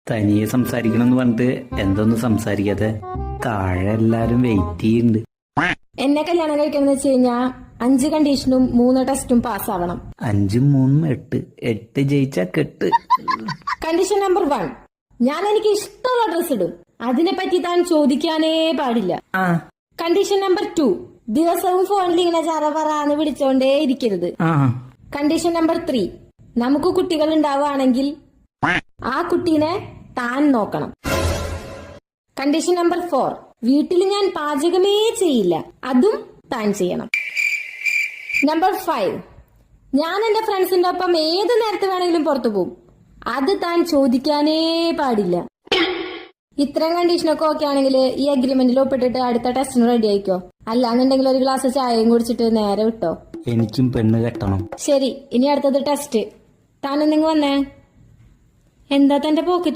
തനിയെ സംസാരിക്കണമെന്ന് പറഞ്ഞിട്ട് എന്തൊന്നും സംസാരിക്കാതെ താഴെ എല്ലാരും വെയിറ്റ് ചെയ്യുന്നുണ്ട്. എന്നെ കല്യാണം കഴിക്കണം വെച്ച് കഴിഞ്ഞാ 5 കണ്ടീഷനും 3 ടെസ്റ്റും പാസ്സാവണം. 5 3 8 8 ജയിച്ചാ കെട്ട്. കണ്ടീഷൻ നമ്പർ 1, ഞാൻ എനിക്ക് ഇഷ്ടമുള്ള ഡ്രസ് ഇടും, അതിനെപ്പറ്റി താൻ ചോദിക്കാനേ പാടില്ല. കണ്ടീഷൻ നമ്പർ 2, ദിവസവും ഫോണിൽ ഇങ്ങനെ ചറപറാന്ന് വിളിച്ചോണ്ടേ ഇരിക്കരുത്. കണ്ടീഷൻ നമ്പർ 3, നമുക്ക് കുട്ടികൾ ഉണ്ടാവുകയാണെങ്കിൽ ആ കുട്ടീനെ താൻ നോക്കണം. കണ്ടീഷൻ നമ്പർ 4, വീട്ടിൽ ഞാൻ പാചകമേ ചെയ്യില്ല, അതും താൻ ചെയ്യണം. നമ്പർ 5, ഞാൻ എന്റെ ഫ്രണ്ട്സിന്റെ ഒപ്പം ഏത് നേരത്തെ വേണമെങ്കിലും പുറത്തു പോകും, അത് താൻ ചോദിക്കാനേ പാടില്ല. ഇത്രയും കണ്ടീഷനൊക്കെ ഓക്കെ ആണെങ്കിൽ ഈ അഗ്രിമെന്റിൽ ഒപ്പിട്ടിട്ട് അടുത്ത ടെസ്റ്റിന് റെഡി ആയിക്കോ. അല്ലാന്നുണ്ടെങ്കിൽ ഒരു ഗ്ലാസ് ചായയും കുടിച്ചിട്ട് നേരെ വിട്ടോ. എനിക്കും പെണ്ണ് കെട്ടണം. ശരി, ഇനി അടുത്തത് ടെസ്റ്റ്. താനൊന്നിങ്ങ് വന്നേ. എന്താ തന്റെ പോക്കറ്റ്